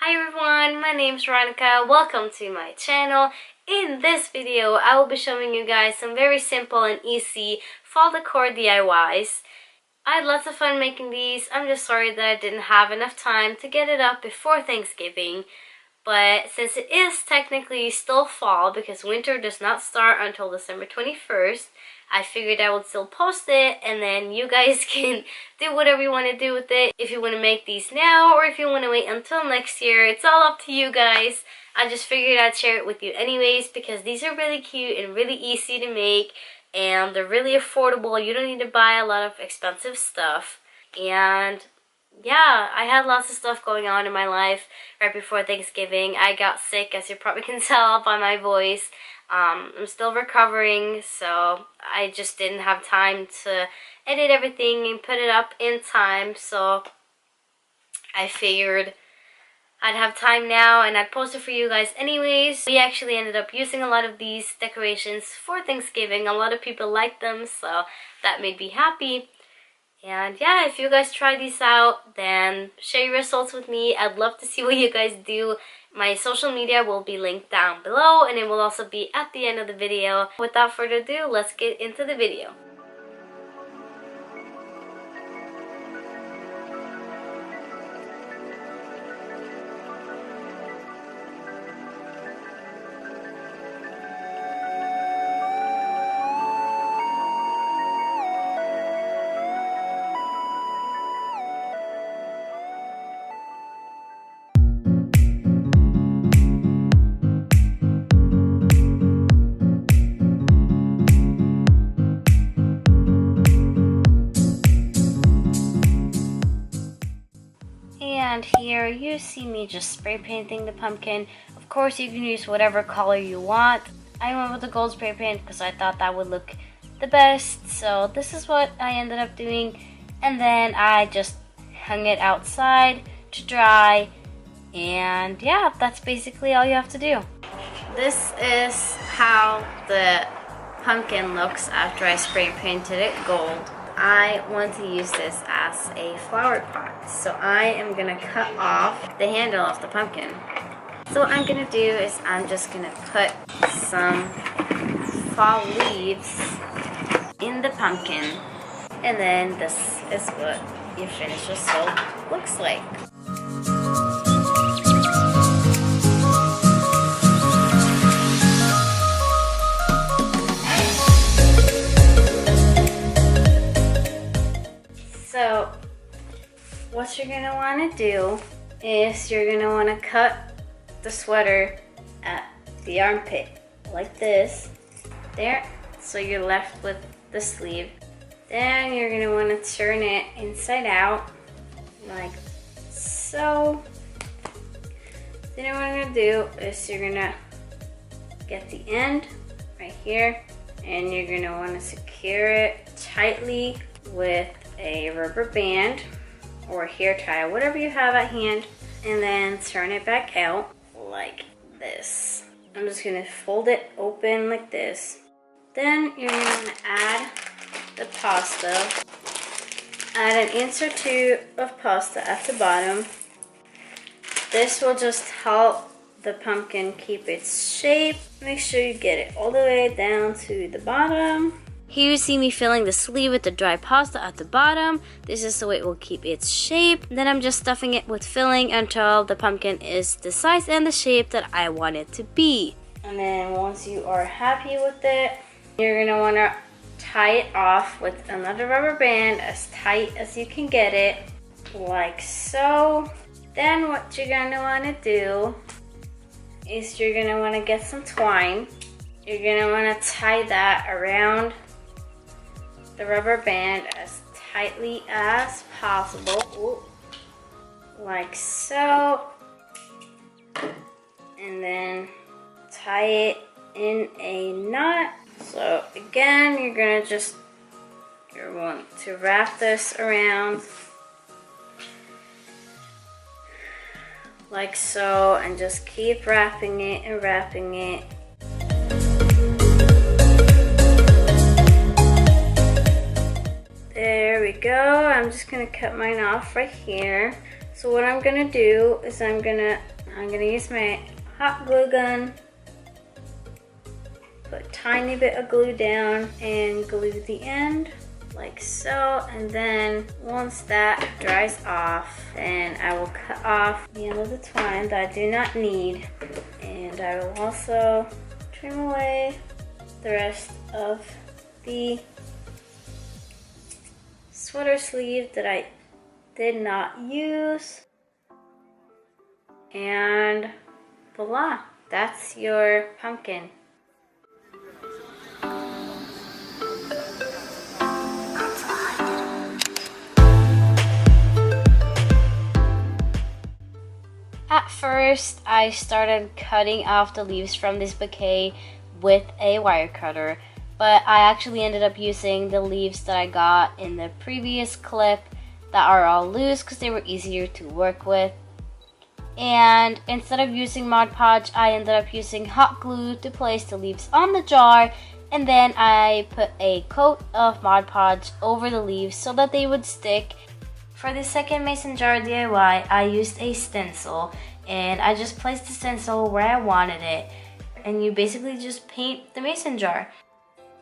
Hi everyone, my name is Veronica. Welcome to my channel. In this video, I will be showing you guys some very simple and easy fall decor DIYs. I had lots of fun making these. I'm just sorry that I didn't have enough time to get it up before Thanksgiving. But since it is technically still fall because winter does not start until December 21st, I figured I would still post it and then you guys can do whatever you want to do with it. If you want to make these now or if you want to wait until next year, it's all up to you guys. I just figured I'd share it with you anyways because these are really cute and really easy to make and they're really affordable. You don't need to buy a lot of expensive stuff. And yeah, I had lots of stuff going on in my life right before Thanksgiving. I got sick, as you probably can tell by my voice. I'm still recovering, so I just didn't have time to edit everything and put it up in time. So I figured I'd have time now and I'd post it for you guys anyways. We actually ended up using a lot of these decorations for Thanksgiving. A lot of people liked them, so that made me happy. And yeah, if you guys try these out, then share your results with me. I'd love to see what you guys do. My social media will be linked down below and it will also be at the end of the video. Without further ado, let's get into the video. And here you see me just spray painting the pumpkin. Of course you can use whatever color you want. I went with the gold spray paint because I thought that would look the best. So this is what I ended up doing. And then I just hung it outside to dry. And yeah, that's basically all you have to do. This is how the pumpkin looks after I spray painted it gold. I want to use this as a flower pot, so I am going to cut off the handle of the pumpkin. So what I'm going to do is I'm just going to put some fall leaves in the pumpkin, and then this is what your finished result looks like. So what you're going to want to do is you're going to want to cut the sweater at the armpit like this. There. So you're left with the sleeve. Then you're going to want to turn it inside out like so. Then what I'm going to do is you're going to get the end right here and you're going to want to secure it tightly with a rubber band or a hair tie, whatever you have at hand, and then turn it back out like this. I'm just going to fold it open like this. Then you're going to add the pasta. Add an inch or two of pasta at the bottom. This will just help the pumpkin keep its shape. Make sure you get it all the way down to the bottom. Here you see me filling the sleeve with the dry pasta at the bottom. This is so it will keep its shape. Then I'm just stuffing it with filling until the pumpkin is the size and the shape that I want it to be. And then once you are happy with it, you're going to want to tie it off with another rubber band as tight as you can get it, like so. Then what you're going to want to do is you're going to want to get some twine. You're going to want to tie that around the rubber band as tightly as possible. Ooh. Like so. And then tie it in a knot. So again, you're going to wrap this around like so and just keep wrapping it and wrapping it. There we go. I'm just going to cut mine off right here. So what I'm going to do is I'm going to I'm gonna use my hot glue gun, put a tiny bit of glue down and glue the end like so, and then once that dries off, then I will cut off the end of the twine that I do not need, and I will also trim away the rest of the sweater sleeve that I did not use, and voila, that's your pumpkin. At first, I started cutting off the leaves from this bouquet with a wire cutter, but I actually ended up using the leaves that I got in the previous clip that are all loose because they were easier to work with. And instead of using Mod Podge, I ended up using hot glue to place the leaves on the jar, and then I put a coat of Mod Podge over the leaves so that they would stick. For the second mason jar DIY, I used a stencil, and I just placed the stencil where I wanted it, and you basically just paint the mason jar.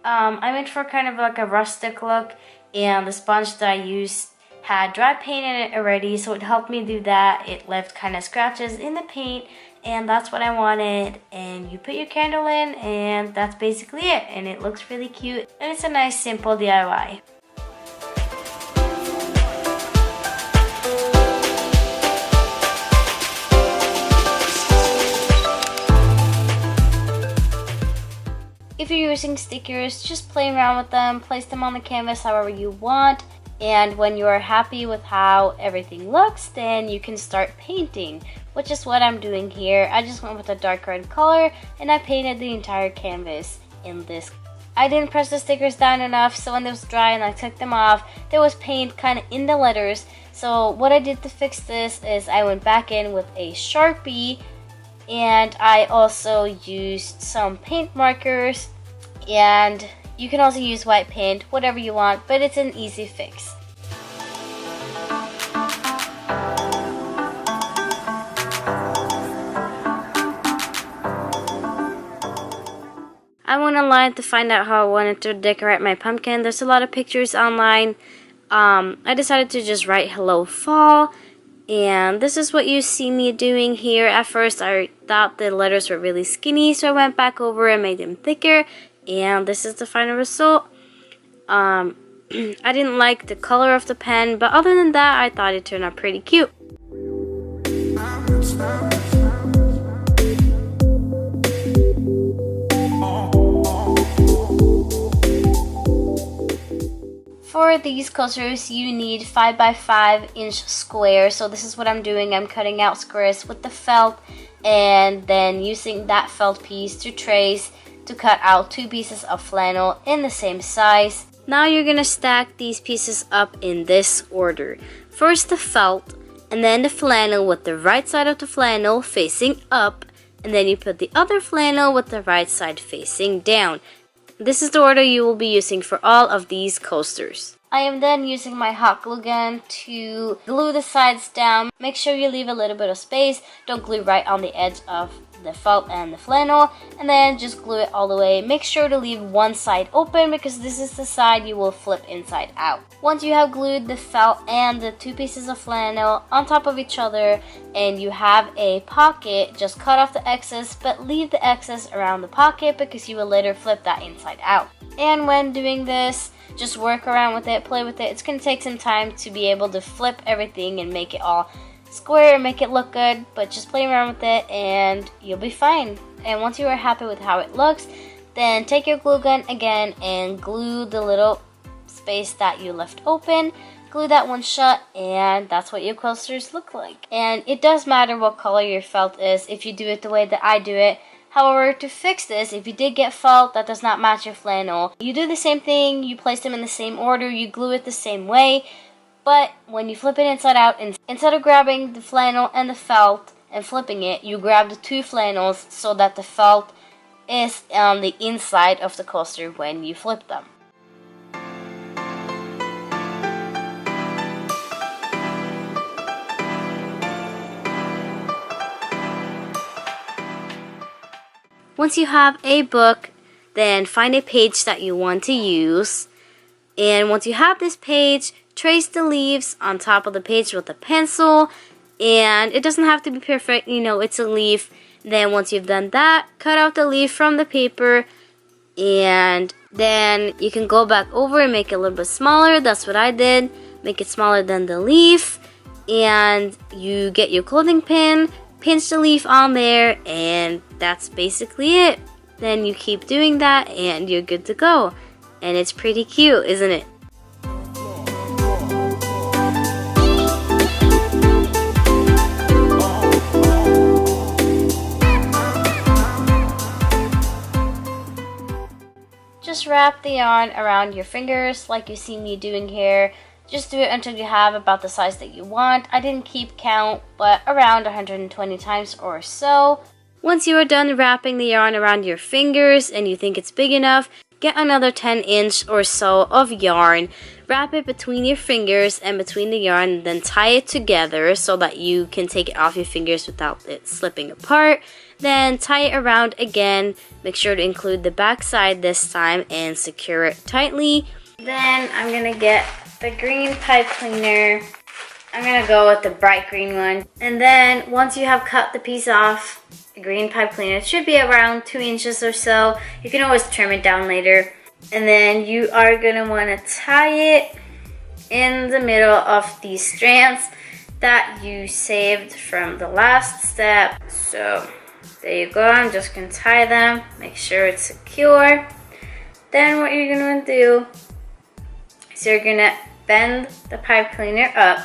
I went for kind of like a rustic look, and the sponge that I used had dry paint in it already, so it helped me do that. It left kind of scratches in the paint, and that's what I wanted. And you put your candle in, and that's basically it, and it looks really cute, and it's a nice simple DIY. If you're using stickers, just play around with them, place them on the canvas however you want, and when you are happy with how everything looks, then you can start painting, which is what I'm doing here. I just went with a dark red color and I painted the entire canvas in this. I didn't press the stickers down enough, so when it was dry and I took them off, there was paint kind of in the letters. So what I did to fix this is I went back in with a Sharpie, and I also used some paint markers, and you can also use white paint, whatever you want, but it's an easy fix. I went online to find out how I wanted to decorate my pumpkin. There's a lot of pictures online. I decided to just write hello fall, and this is what you see me doing here. At first I thought the letters were really skinny, so I went back over and made them thicker, and this is the final result. I didn't like the color of the pen, but other than that, I thought it turned out pretty cute. For these coasters, you need 5x5" squares. So this is what I'm doing. I'm cutting out squares with the felt, and then using that felt piece to trace to cut out 2 pieces of flannel in the same size. Now you're gonna stack these pieces up in this order. First the felt, and then the flannel with the right side of the flannel facing up, and then you put the other flannel with the right side facing down. This is the order you will be using for all of these coasters. I am then using my hot glue gun to glue the sides down. Make sure you leave a little bit of space. Don't glue right on the edge of the felt and the flannel, and then just glue it all the way. Make sure to leave one side open because this is the side you will flip inside out. Once you have glued the felt and the 2 pieces of flannel on top of each other and you have a pocket, just cut off the excess, but leave the excess around the pocket because you will later flip that inside out. And when doing this, just work around with it, play with it. It's going to take some time to be able to flip everything and make it all square, make it look good, but just play around with it and you'll be fine. And once you are happy with how it looks, then take your glue gun again and glue the little space that you left open. Glue that one shut, and that's what your coasters look like. And it does matter what color your felt is if you do it the way that I do it. However, to fix this, if you did get felt that does not match your flannel, you do the same thing, you place them in the same order, you glue it the same way. But when you flip it inside out, instead of grabbing the flannel and the felt and flipping it, you grab the 2 flannels so that the felt is on the inside of the coaster when you flip them. Once you have a book, then find a page that you want to use. And once you have this page, trace the leaves on top of the page with a pencil. And it doesn't have to be perfect, you know, it's a leaf. Then once you've done that, cut out the leaf from the paper. And then you can go back over and make it a little bit smaller. That's what I did. Make it smaller than the leaf. And you get your clothing pin, pinch the leaf on there, and that's basically it. Then you keep doing that and you're good to go. And it's pretty cute, isn't it? Just wrap the yarn around your fingers like you see me doing here. Just do it until you have about the size that you want. I didn't keep count, but around 120 times or so. Once you are done wrapping the yarn around your fingers and you think it's big enough, get another 10-inch or so of yarn. Wrap it between your fingers and between the yarn, and then tie it together so that you can take it off your fingers without it slipping apart. Then tie it around again. Make sure to include the back side this time and secure it tightly. Then I'm going to get the green pipe cleaner. I'm going to go with the bright green one. And then once you have cut the piece off, the green pipe cleaner, it should be around 2 inches or so. You can always trim it down later. And then you are going to want to tie it in the middle of these strands that you saved from the last step. So there you go. I'm just going to tie them. Make sure it's secure. Then what you're going to do is you're going to bend the pipe cleaner up.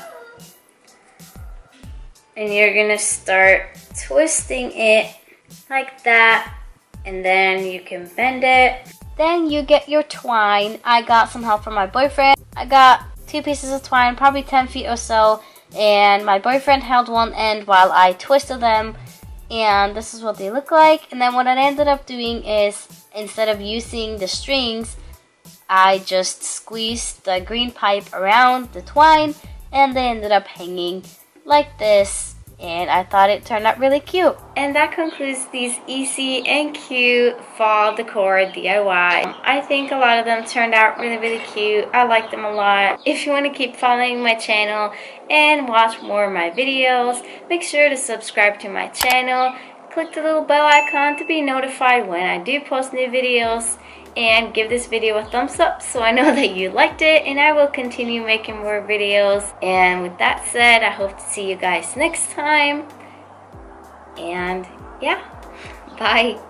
And you're going to start twisting it like that. And then you can bend it. Then you get your twine. I got some help from my boyfriend. I got 2 pieces of twine, probably 10 feet or so. And my boyfriend held one end while I twisted them. And this is what they look like. And then what I ended up doing is, instead of using the strings, I just squeezed the green pipe around the twine. And they ended up hanging like this. And I thought it turned out really cute. And that concludes these easy and cute fall decor DIY. I think a lot of them turned out really cute. I like them a lot. If you want to keep following my channel and watch more of my videos, make sure to subscribe to my channel. Click the little bell icon to be notified when I do post new videos. And give this video a thumbs up so I know that you liked it, and I will continue making more videos. And with that said, I hope to see you guys next time. And yeah, bye.